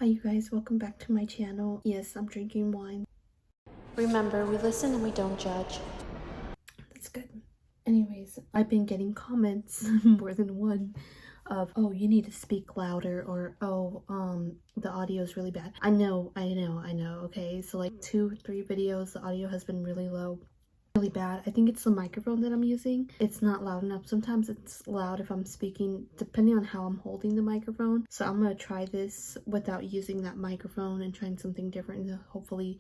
Hi you guys, welcome back to my channel. Yes, I'm drinking wine. Remember, we listen and we don't judge. That's good. Anyways, I've been getting comments, more than one, of, oh, you need to speak louder, or, oh, the audio is really bad. I know, okay? So like 2-3 videos, the audio has been really low, really bad. I think it's the microphone that I'm using. It's not loud enough. Sometimes it's loud if I'm speaking, depending on how I'm holding the microphone. So I'm gonna try this without using that microphone and trying something different. And hopefully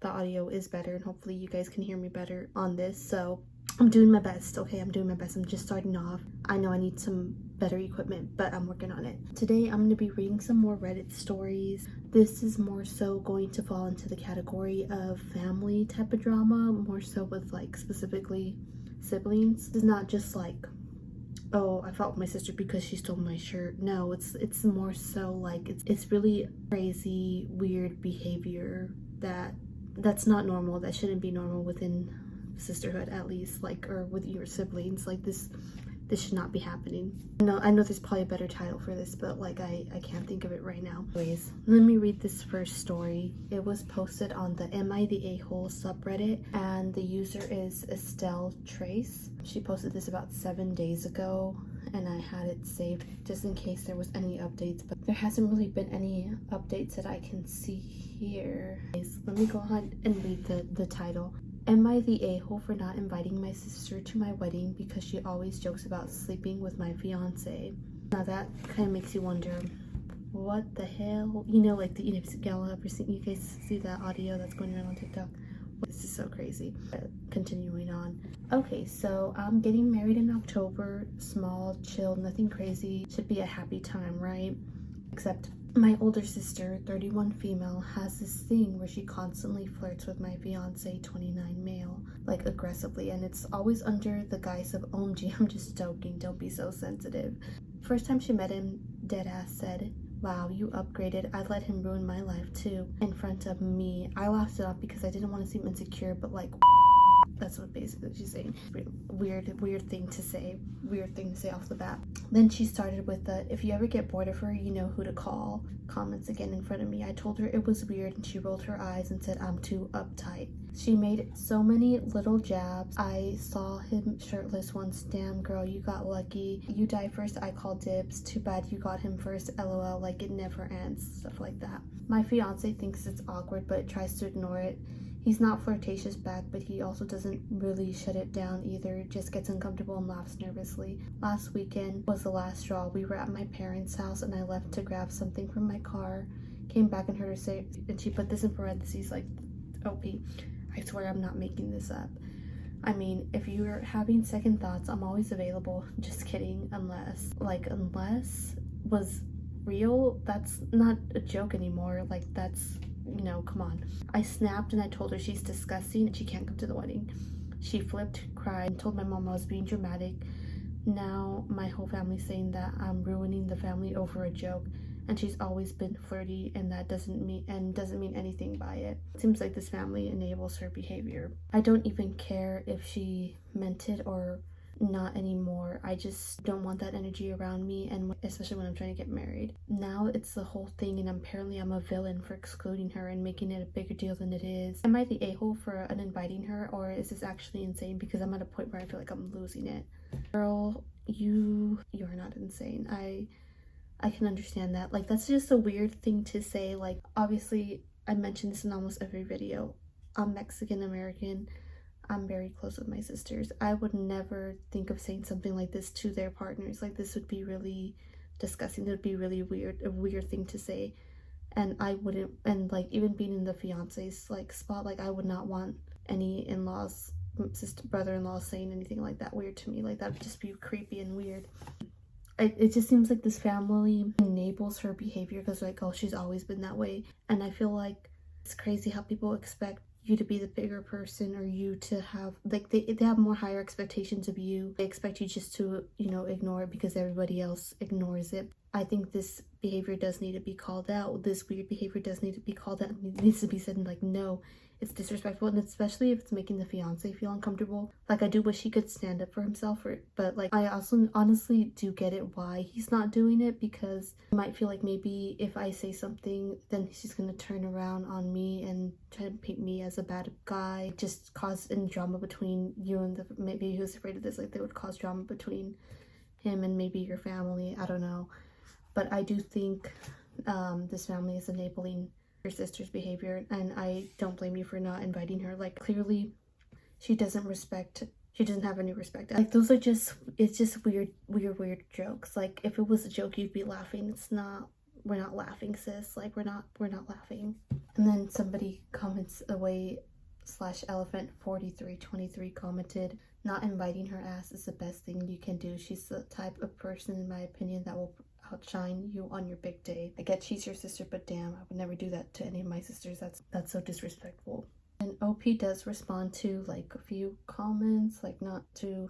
the audio is better and hopefully you guys can hear me better on this. So I'm doing my best, okay? I'm doing my best. I'm just starting off. I know I need some better equipment, but I'm working on it. Today I'm going to be reading some more Reddit stories. This is more so going to fall into the category of family type of drama, more so with like specifically siblings. It's not just like, oh, I fought with my sister because she stole my shirt. No, it's more so like it's really crazy, weird behavior that's not normal, that shouldn't be normal within sisterhood, at least, like, or with your siblings. Like this should not be happening. I know there's probably a better title for this, but like I can't think of it right now. Anyways, let me read this first story. It was posted on the Am I the A-hole subreddit, and the user is Estelle Trace. She posted this about 7 days ago, and I had it saved just in case there was any updates, but there hasn't really been any updates that I can see here. Let me go ahead and read the title. Am I the a-hole for not inviting my sister to my wedding because she always jokes about sleeping with my fiance? Now that kind of makes you wonder, what the hell? You know, like the y'all ever seen, you guys see that audio that's going around on TikTok? This is so crazy. Continuing on. Okay, so I'm getting married in October. Small, chill, nothing crazy. Should be a happy time, right? Except my older sister, 31 female, has this thing where she constantly flirts with my fiance, 29 male, like aggressively, and it's always under the guise of OMG, I'm just joking, don't be so sensitive. First time she met him, deadass said, wow, you upgraded. I let him ruin my life too, in front of me. I laughed it off because I didn't want to seem insecure, but like, that's what basically she's saying. Weird thing to say. Weird thing to say off the bat. Then she started with the, if you ever get bored of her, you know who to call. Comments again in front of me. I told her it was weird and she rolled her eyes and said I'm too uptight. She made so many little jabs. I saw him shirtless once. Damn girl, you got lucky. You die first, I call dibs. Too bad you got him first, lol, like it never ends. Stuff like that. My fiance thinks it's awkward but tries to ignore it. He's not flirtatious back, but he also doesn't really shut it down either, just gets uncomfortable and laughs nervously. Last weekend was the last straw. We were at my parents' house and I left to grab something from my car. Came back and heard her say, and she put this in parentheses like, OP, I swear I'm not making this up. I mean, if you're having second thoughts, I'm always available. Just kidding, unless was real, that's not a joke anymore. Like, that's, come on. I snapped and I told her she's disgusting and she can't come to the wedding. She flipped, cried, and told my mom I was being dramatic. Now my whole family's saying that I'm ruining the family over a joke, and she's always been flirty, and that doesn't mean anything by it. It seems like this family enables her behavior. I don't even care if she meant it or not anymore. I just don't want that energy around me, and especially when I'm trying to get married. Now it's the whole thing, and apparently I'm a villain for excluding her and making it a bigger deal than it is. Am I the a-hole for uninviting her, or is this actually insane? Because I'm at a point where I feel like I'm losing it. Girl, you're not insane. I can understand that. Like, that's just a weird thing to say. Like, obviously I mention this in almost every video. I'm Mexican American. I'm very close with my sisters. I would never think of saying something like this to their partners. Like, this would be really disgusting. It would be really weird, a weird thing to say. And I wouldn't, and like, even being in the fiance's like spot, like, I would not want any in-laws, sister, brother-in-law saying anything like that weird to me. Like, that would just be creepy and weird. It just seems like this family enables her behavior because, like, oh, she's always been that way. And I feel like it's crazy how people expect you to be the bigger person, or you to have, like, they have more higher expectations of you. They expect you just to, ignore it because everybody else ignores it. I think this behavior does need to be called out. This weird behavior does need to be called out. It needs to be said, and like, no, it's disrespectful, and especially if it's making the fiance feel uncomfortable. Like, I do wish he could stand up for himself, but like, I also honestly do get it why he's not doing it, because I might feel like maybe if I say something, then she's gonna turn around on me and try to paint me as a bad guy, just cause any drama between you and maybe he was afraid of this, like they would cause drama between him and maybe your family. I don't know. But I do think this family is enabling your sister's behavior, and I don't blame you for not inviting her. Like, clearly she doesn't have any respect. Like, those are just, it's just weird jokes. Like, if it was a joke, you'd be laughing. It's not. We're not laughing, sis. Like, we're not laughing. And then somebody comments away / elephant 4323 commented, not inviting her ass is the best thing you can do. She's the type of person, in my opinion, that will outshine you on your big day. I get she's your sister, but damn, I would never do that to any of my sisters. That's so disrespectful. And OP does respond to like a few comments, like not too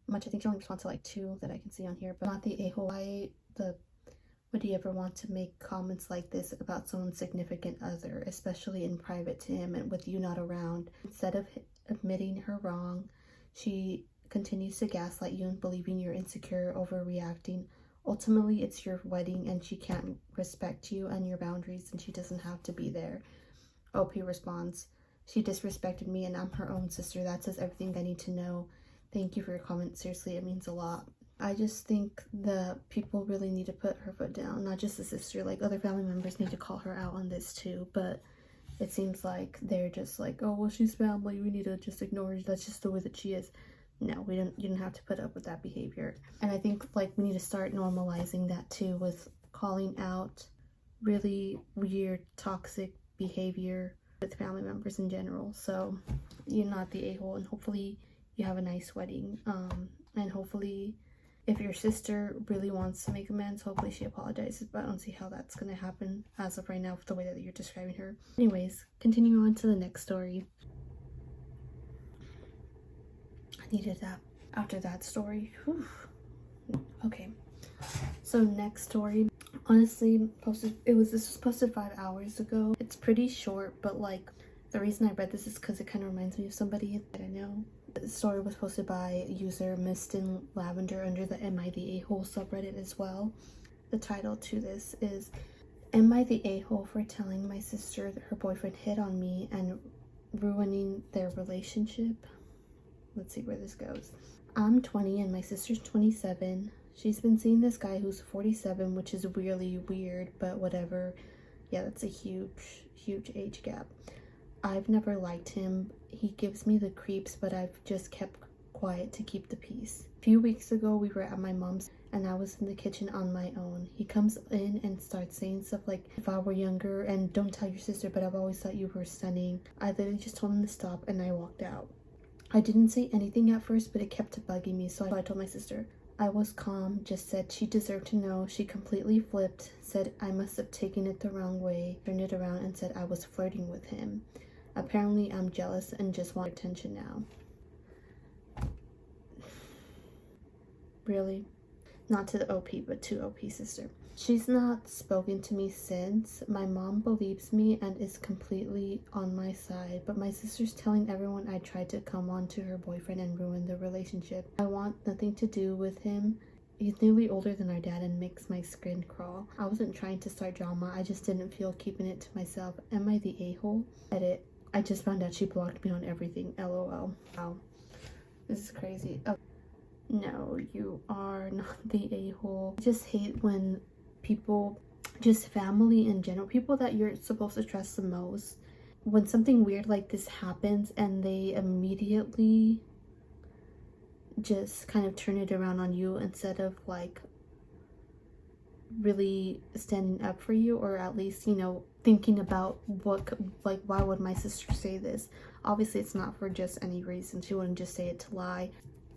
much. I think she only responds to like 2 that I can see on here, but not the a-hole. Would you ever want to make comments like this about someone's significant other, especially in private to him and with you not around? Instead of admitting her wrong, she continues to gaslight you and believing you're insecure, overreacting. Ultimately, it's your wedding and she can't respect you and your boundaries, and she doesn't have to be there. OP responds, she disrespected me and I'm her own sister. That says everything I need to know. Thank you for your comment. Seriously, it means a lot. I just think that people really need to put her foot down, not just the sister. Like, other family members need to call her out on this too, but it seems like they're just like, oh, well, she's family, we need to just ignore her, that's just the way that she is. No, you don't have to put up with that behavior. And I think like we need to start normalizing that too, with calling out really weird toxic behavior with family members in general. So you're not the a-hole, and hopefully you have a nice wedding, and hopefully if your sister really wants to make amends, hopefully she apologizes, but I don't see how that's going to happen as of right now with the way that you're describing her. Anyways, continuing on to the next story. I needed that after that story. Whew. Okay, so next story. Honestly, this was posted 5 hours ago. It's pretty short, but like the reason I read this is because it kind of reminds me of somebody that I know. The story was posted by user Mistin Lavender under the Am I the A-hole subreddit as well. The title to this is, Am I the a-hole for telling my sister that her boyfriend hit on me and ruining their relationship? Let's see where this goes. I'm 20 and my sister's 27. She's been seeing this guy who's 47, which is really weird, but whatever. Yeah, that's a huge age gap. I've never liked him. He gives me the creeps, but I've just kept quiet to keep the peace. A few weeks ago, we were at my mom's and I was in the kitchen on my own. He comes in and starts saying stuff like, if I were younger, and don't tell your sister, but I've always thought you were stunning. I literally just told him to stop and I walked out. I didn't say anything at first, but it kept bugging me, so I told my sister. I was calm, just said she deserved to know. She completely flipped, said I must have taken it the wrong way, turned it around and said I was flirting with him. Apparently I'm jealous and just want attention now. Really? Not to the OP, but to OP's sister. She's not spoken to me since. My mom believes me and is completely on my side, but my sister's telling everyone I tried to come on to her boyfriend and ruin the relationship. I want nothing to do with him. He's nearly older than our dad and makes my skin crawl. I wasn't trying to start drama. I just didn't feel keeping it to myself. Am I the a-hole? Edit. I just found out she blocked me on everything. LOL. Wow. This is crazy. Oh. No, you are not the a-hole. I just hate when people, just family in general, people that you're supposed to trust the most, when something weird like this happens and they immediately just kind of turn it around on you instead of like really standing up for you, or at least, you know, thinking about like why would my sister say this? Obviously it's not for just any reason. She wouldn't just say it to lie.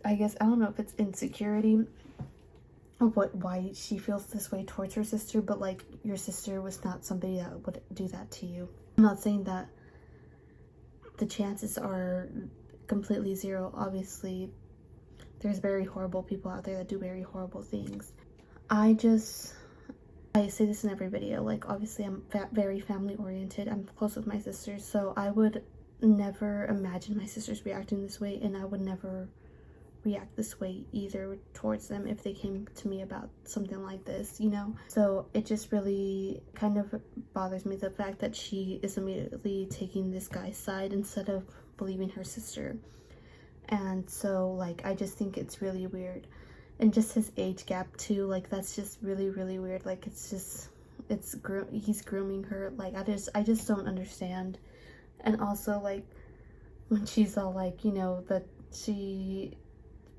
I guess I don't know if it's insecurity or why she feels this way towards her sister, but like your sister was not somebody that would do that to you. I'm not saying that the chances are completely zero. Obviously there's very horrible people out there that do very horrible things. I just I say this in every video, like obviously I'm very family oriented. I'm close with my sisters, so I would never imagine my sisters reacting this way, and I would never react this way either towards them if they came to me about something like this, you know? So it just really kind of bothers me, the fact that she is immediately taking this guy's side instead of believing her sister. And so like I just think it's really weird. And just his age gap too, like that's just really weird. Like he's grooming her. Like I just don't understand. And also like when she's all like, you know, that she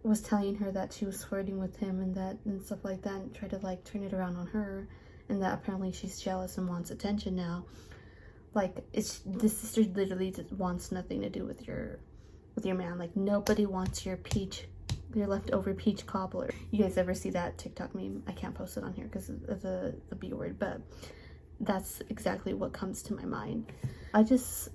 was telling her that she was flirting with him and stuff like that, and tried to like turn it around on her, and that apparently she's jealous and wants attention now. Like the sister literally just wants nothing to do with your man. Like nobody wants your leftover peach cobbler. You guys ever see that TikTok meme? I can't post it on here because of the B word, but that's exactly what comes to my mind. I just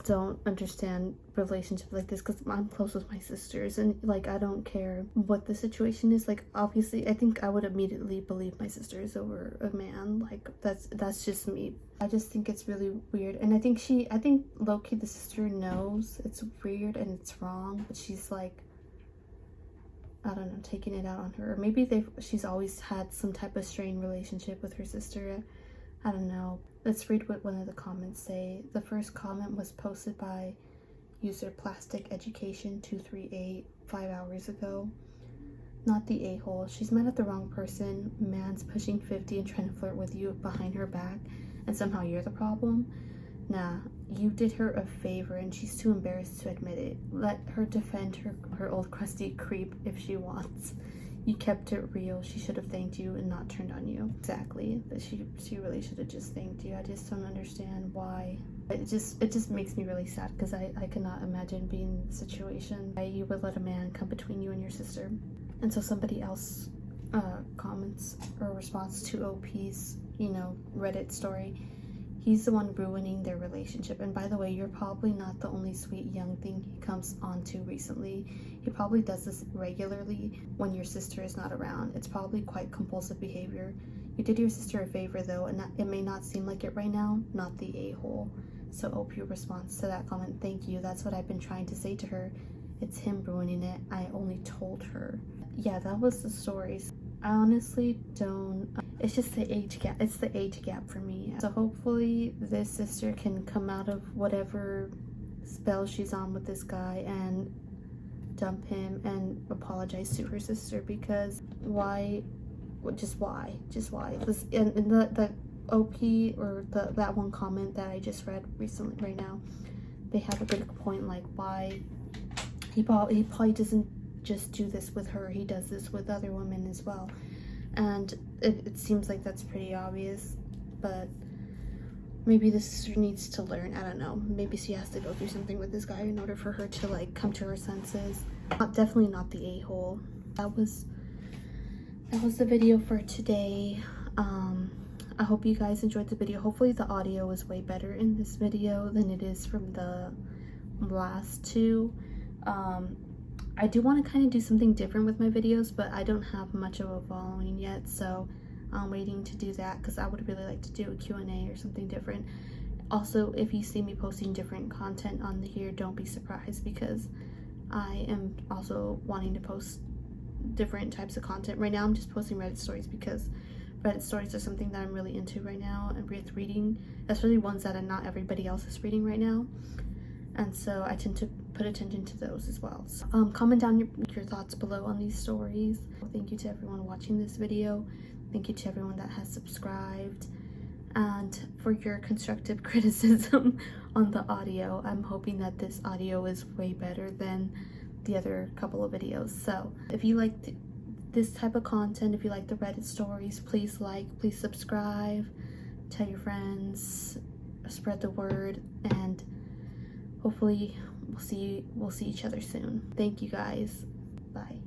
don't understand relationships like this, because I'm close with my sisters, and like I don't care what the situation is. Like obviously I think I would immediately believe my sisters over a man. Like that's just me. I just think it's really weird, and I think low-key the sister knows it's weird and it's wrong, but she's like, I don't know, taking it out on her. Or maybe she's always had some type of strained relationship with her sister. I don't know. Let's read what one of the comments say. The first comment was posted by user Plastic Education 238 5 hours ago. Not the a-hole. She's mad at the wrong person. Man's pushing 50 and trying to flirt with you behind her back, and somehow you're the problem. Nah, you did her a favor and she's too embarrassed to admit it. Let her defend her old crusty creep if she wants. You kept it real. She should have thanked you and not turned on you. Exactly. That she really should have just thanked you. I just don't understand why. It just makes me really sad, because I cannot imagine being in the situation why you would let a man come between you and your sister. And so somebody else comments or response to OP's, you know, Reddit story. He's the one ruining their relationship. And by the way, you're probably not the only sweet young thing he comes onto recently. He probably does this regularly when your sister is not around. It's probably quite compulsive behavior. You did your sister a favor though, and it may not seem like it right now, not the a-hole. So OP responds to that comment, thank you. That's what I've been trying to say to her. It's him ruining it. I only told her. Yeah, that was the stories. I honestly don't. It's just the age gap. It's the age gap for me. So hopefully this sister can come out of whatever spell she's on with this guy and dump him and apologize to her sister, because why? Just why? This and the OP or that one comment that I just read recently right now, they have a good point. Like why he probably doesn't just do this with her, he does this with other women as well, and it seems like that's pretty obvious. But maybe the sister needs to learn. I don't know, maybe she has to go through something with this guy in order for her to like come to her senses. Definitely not the a-hole. That was the video for today. I hope you guys enjoyed the video. Hopefully the audio is way better in this video than it is from the last two. I do want to kind of do something different with my videos, but I don't have much of a following yet, so I'm waiting to do that, because I would really like to do a Q&A or something different. Also, if you see me posting different content on here, don't be surprised, because I am also wanting to post different types of content. Right now I'm just posting Reddit stories, because Reddit stories are something that I'm really into right now, and with reading, especially ones that not everybody else is reading right now. And so I tend to put attention to those as well. So, comment down your thoughts below on these stories. Thank you to everyone watching this video. Thank you to everyone that has subscribed. And for your constructive criticism on the audio, I'm hoping that this audio is way better than the other couple of videos. So if you like this type of content, if you like the Reddit stories, please please subscribe, tell your friends, spread the word, and hopefully we'll see each other soon. Thank you guys. Bye.